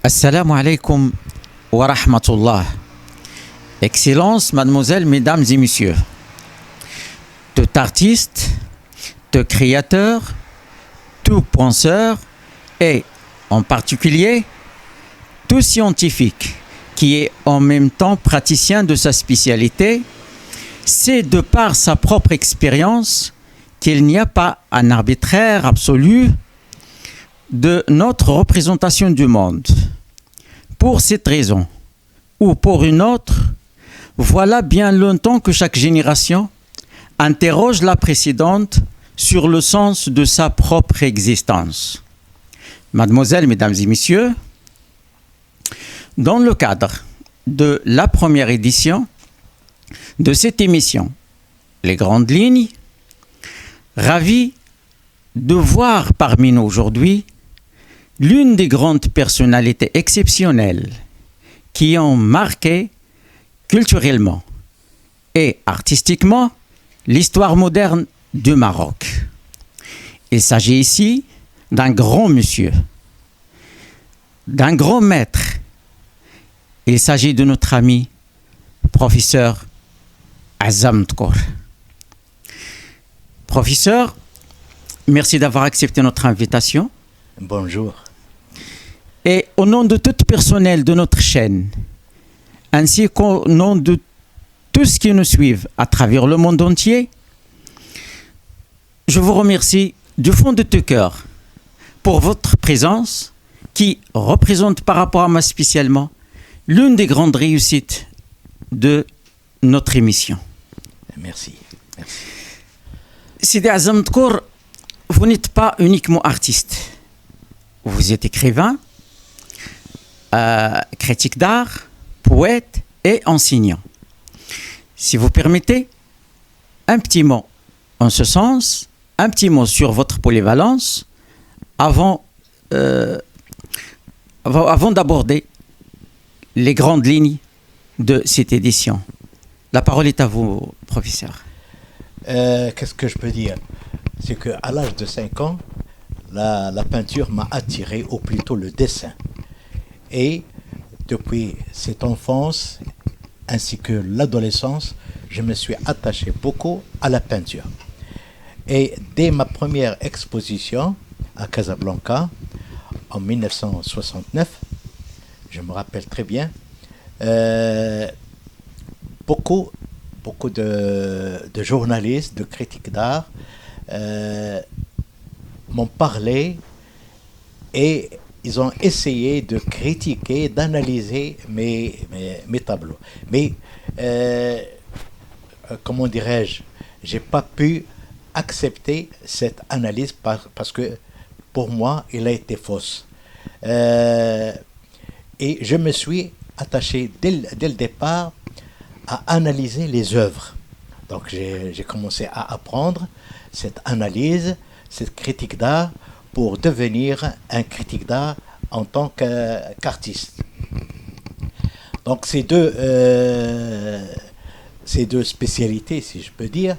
Assalamu alaikum wa rahmatullah. Excellences, mademoiselles, mesdames et messieurs. Tout artiste, tout créateur, tout penseur et, en particulier, tout scientifique qui est en même temps praticien de sa spécialité, c'est de par sa propre expérience qu'il n'y a pas un arbitraire absolu de notre représentation du monde. Pour cette raison, ou pour une autre, voilà bien longtemps que chaque génération interroge la précédente sur le sens de sa propre existence. Mademoiselles, mesdames et messieurs, dans le cadre de la première édition de cette émission, Les Grandes Lignes, ravi de voir parmi nous aujourd'hui l'une des grandes personnalités exceptionnelles qui ont marqué culturellement et artistiquement l'histoire moderne du Maroc. Il s'agit ici d'un grand monsieur, d'un grand maître. Il s'agit de notre ami, professeur Azzam Tkour. Professeur, merci d'avoir accepté notre invitation. Bonjour. Et au nom de tout personnel de notre chaîne, ainsi qu'au nom de tous qui nous suivent à travers le monde entier, je vous remercie du fond de tout cœur pour votre présence qui représente par rapport à moi spécialement l'une des grandes réussites de notre émission. Merci. Merci. Sidi Azzam Tkour, vous n'êtes pas uniquement artiste. Vous êtes écrivain, critique d'art, poète et enseignant. Si vous permettez, un petit mot en ce sens, un petit mot sur votre polyvalence avant d'aborder les grandes lignes de cette édition. La parole est à vous, professeur. Qu'est-ce que je peux dire? C'est qu'à l'âge de 5 ans, la peinture m'a attiré, ou plutôt le dessin. Et depuis cette enfance, ainsi que l'adolescence, je me suis attaché beaucoup à la peinture. Et dès ma première exposition à Casablanca, en 1969, je me rappelle très bien, beaucoup de journalistes, de critiques d'art m'ont parlé et ils ont essayé de critiquer, d'analyser mes tableaux. Mais, comment dirais-je, j'ai pas pu accepter cette analyse parce que pour moi, elle a été fausse. Et je me suis attaché dès le départ à analyser les œuvres. Donc j'ai commencé à apprendre cette analyse, cette critique d'art pour devenir un critique d'art en tant qu'artiste. Donc ces deux spécialités, si je peux dire,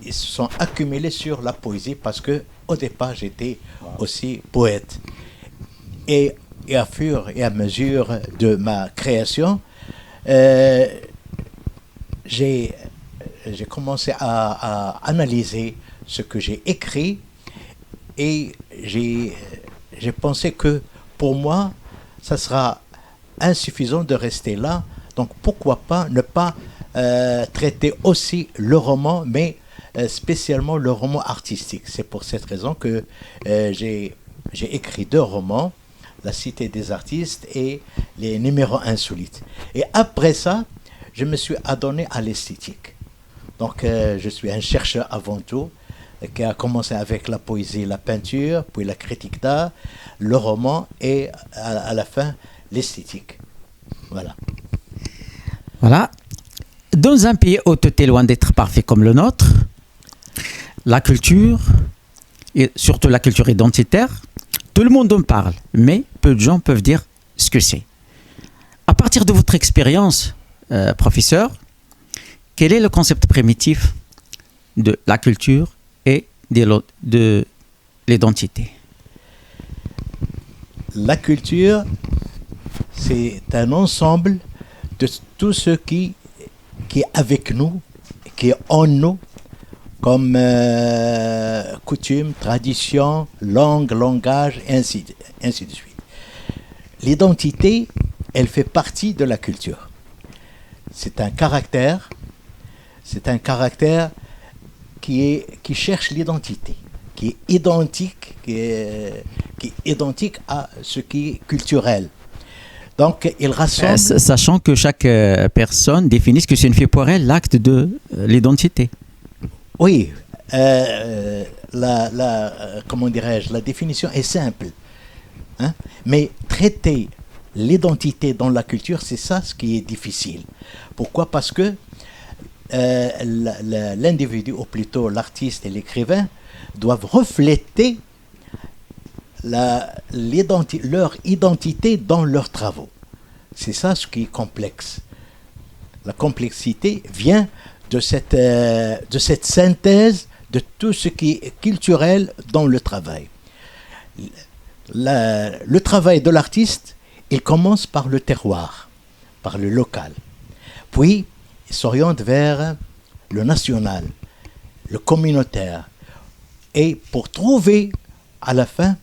ils se sont accumulés sur la poésie parce que au départ j'étais aussi poète. Et à fur et à mesure de ma création, j'ai commencé à analyser ce que j'ai écrit et j'ai pensé que pour moi, ça sera insuffisant de rester là. Donc pourquoi pas ne pas traiter aussi le roman, mais spécialement le roman artistique. C'est pour cette raison que j'ai écrit 2 romans, La Cité des artistes et Les numéros insolites. Et après ça, je me suis adonné à l'esthétique. Donc je suis un chercheur avant tout, qui a commencé avec la poésie, la peinture, puis la critique d'art, le roman et à la fin l'esthétique. Voilà. Voilà. Dans un pays où tout est loin d'être parfait comme le nôtre, la culture, et surtout la culture identitaire, tout le monde en parle, mais peu de gens peuvent dire ce que c'est. À partir de votre expérience, professeur, quel est le concept primitif de la culture et de l'identité? La culture, c'est un ensemble de tout ce qui est avec nous, qui est en nous, comme coutume, tradition, langue, langage, et ainsi de suite. L'identité, elle fait partie de la culture. C'est un caractère qui cherche l'identité, qui est identique à ce qui est culturel. Donc, il rassemble... Sachant que chaque personne définit ce que signifie pour elle l'acte de l'identité. Oui, comment dirais-je, la définition est simple. Hein? Mais traiter l'identité dans la culture, c'est ça ce qui est difficile. Pourquoi? Parce que l'individu, ou plutôt l'artiste et l'écrivain, doivent refléter leur identité dans leurs travaux. C'est ça ce qui est complexe. La complexité vient de cette synthèse de tout ce qui est culturel dans le travail. Le travail de l'artiste, il commence par le terroir, par le local. Puis, il s'oriente vers le national, le communautaire. Et pour trouver, à la fin,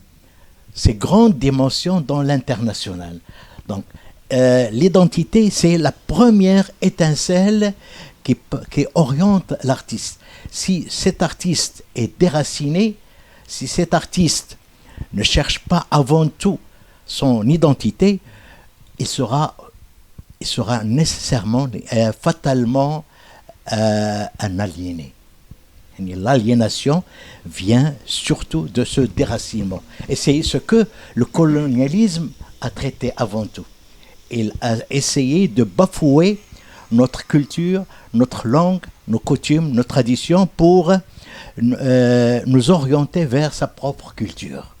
ces grandes dimensions dans l'international. Donc, l'identité, c'est la première étincelle qui oriente l'artiste. Si cet artiste est déraciné, si cet artiste ne cherche pas avant tout son identité, il sera nécessairement, fatalement un aliéné. Et l'aliénation vient surtout de ce déracinement. Et c'est ce que le colonialisme a traité avant tout. Il a essayé de bafouer notre culture, notre langue, nos coutumes, nos traditions pour nous orienter vers sa propre culture.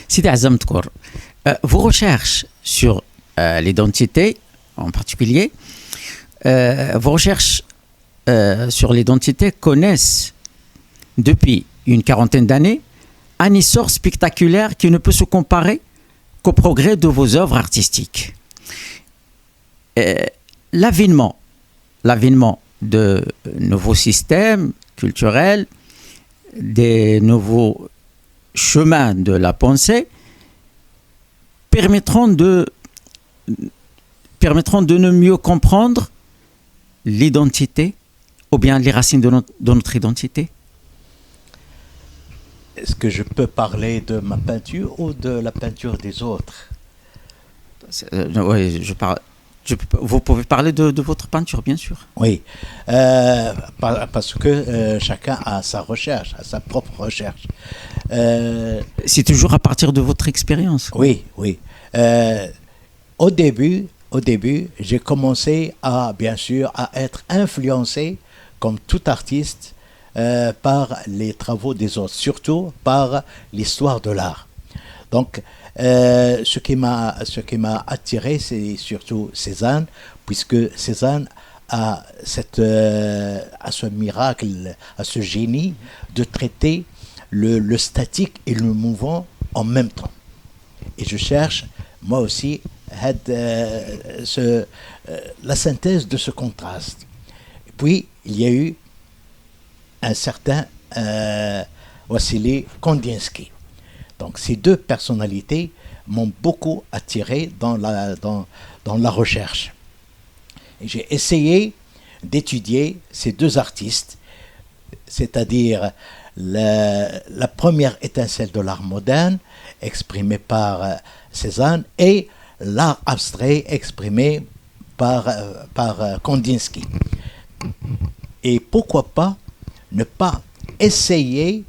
Sidi Azam Tkour, vos recherches sur l'identité en particulier, vos recherches sur l'identité connaissent depuis une quarantaine d'années un essor spectaculaire qui ne peut se comparer qu'au progrès de vos œuvres artistiques. L'avènement de nouveaux systèmes culturels, des nouveaux chemins de la pensée permettront de ne mieux comprendre l'identité ou bien les racines de notre identité. Est-ce que je peux parler de ma peinture ou de la peinture des autres? Oui, vous pouvez parler de votre peinture, bien sûr. Oui, parce que chacun a sa recherche, a sa propre recherche. C'est toujours à partir de votre expérience. Oui. Au début, j'ai commencé bien sûr, à être influencé, comme tout artiste, par les travaux des autres, surtout par l'histoire de l'art. Donc, ce qui m'a attiré, c'est surtout Cézanne, puisque Cézanne a ce miracle, a ce génie de traiter le statique et le mouvant en même temps. Et je cherche, moi aussi, la synthèse de ce contraste. Et puis, il y a eu un certain Wassily Kandinsky. Donc, ces deux personnalités m'ont beaucoup attiré dans la recherche. Et j'ai essayé d'étudier ces deux artistes, c'est-à-dire la première étincelle de l'art moderne, exprimée par Cézanne, et l'art abstrait exprimé par Kandinsky. Et pourquoi pas ne pas essayer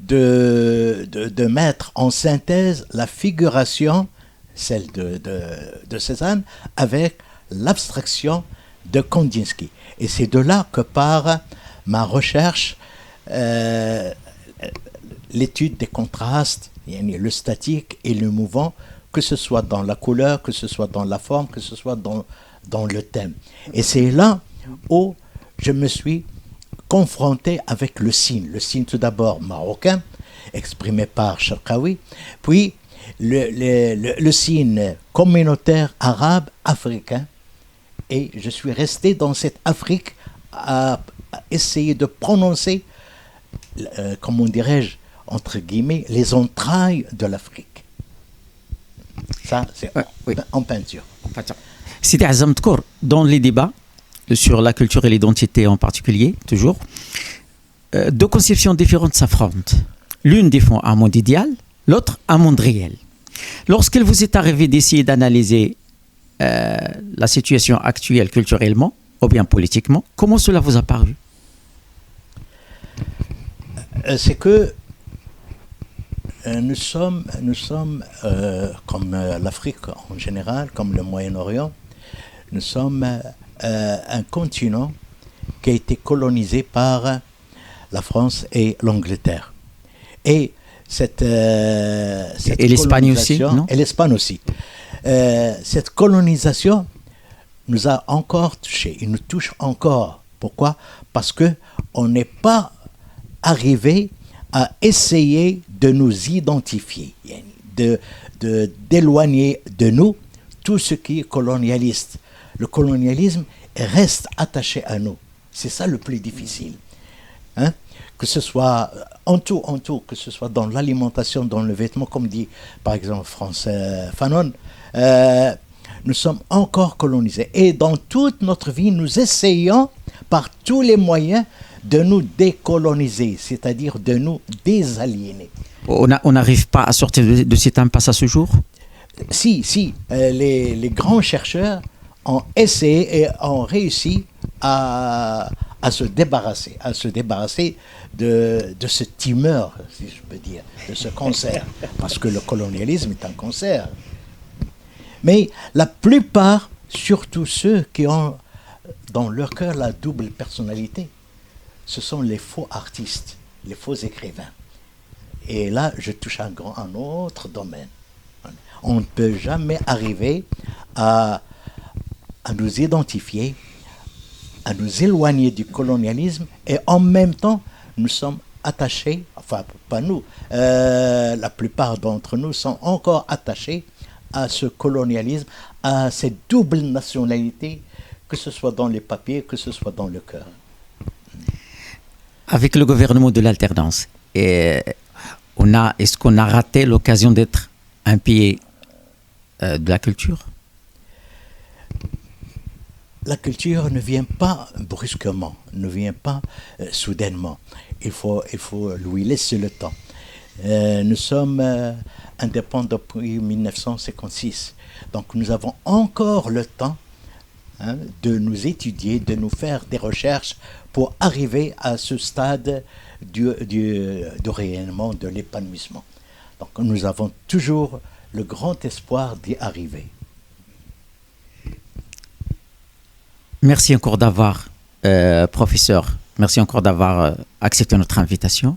de mettre en synthèse la figuration, celle de Cézanne, avec l'abstraction de Kandinsky. Et c'est de là que part ma recherche, l'étude des contrastes, le statique et le mouvant, que ce soit dans la couleur, que ce soit dans la forme, que ce soit dans le thème. Et c'est là où je me suis confronté avec le signe tout d'abord marocain, exprimé par Cherkaoui, puis le signe communautaire arabe africain. Et je suis resté dans cette Afrique à essayer de prononcer, comment dirais-je, entre guillemets, les entrailles de l'Afrique. Ça, c'est oui. En peinture. Sidi Azam Tkour, dans les débats sur la culture et l'identité en particulier, toujours, deux conceptions différentes s'affrontent. L'une défend un monde idéal, l'autre un monde réel. Lorsqu'il vous est arrivé d'essayer d'analyser la situation actuelle culturellement ou bien politiquement, comment cela vous a paru? C'est que nous sommes comme l'Afrique en général, comme le Moyen-Orient, nous sommes un continent qui a été colonisé par la France et l'Angleterre. Et cette et l'Espagne aussi, non? Et l'Espagne aussi. Cette colonisation nous a encore touchés, il nous touche encore. Pourquoi? Parce qu'on n'est pas arrivé à essayer de nous identifier, d'éloigner de nous tout ce qui est colonialiste. Le colonialisme reste attaché à nous. C'est ça le plus difficile. Hein? Que ce soit en tout, que ce soit dans l'alimentation, dans le vêtement, comme dit par exemple Fanon, nous sommes encore colonisés. Et dans toute notre vie, nous essayons par tous les moyens de nous décoloniser, c'est-à-dire de nous désaliéner. On n'arrive pas à sortir de cette impasse à ce jour? Si, les grands chercheurs ont essayé et ont réussi à se débarrasser de ce tumeur, si je peux dire, de ce cancer, parce que le colonialisme est un cancer. Mais la plupart, surtout ceux qui ont dans leur cœur la double personnalité, ce sont les faux artistes, les faux écrivains. Et là, je touche un autre domaine. On ne peut jamais arriver à nous identifier, à nous éloigner du colonialisme, et en même temps, nous sommes attachés, enfin pas nous, la plupart d'entre nous sont encore attachés à ce colonialisme, à cette double nationalité, que ce soit dans les papiers, que ce soit dans le cœur. Avec le gouvernement de l'alternance, est-ce qu'on a raté l'occasion d'être un pays de la culture? La culture ne vient pas brusquement, ne vient pas soudainement. Il faut lui laisser le temps. Nous sommes indépendants depuis 1956. Donc nous avons encore le temps de nous étudier, de nous faire des recherches pour arriver à ce stade du rayonnement, de l'épanouissement. Donc nous avons toujours le grand espoir d'y arriver. Merci encore d'avoir, professeur, merci encore d'avoir accepté notre invitation.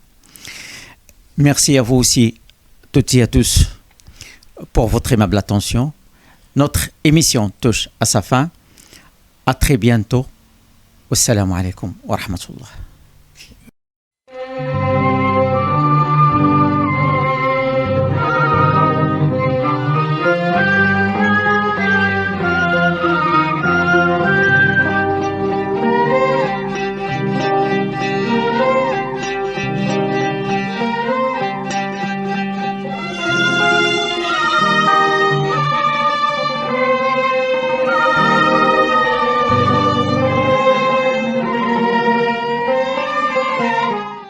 Merci à vous aussi, toutes et à tous, pour votre aimable attention. Notre émission touche à sa fin. À très bientôt. Wassalamu alaikum wa rahmatullah.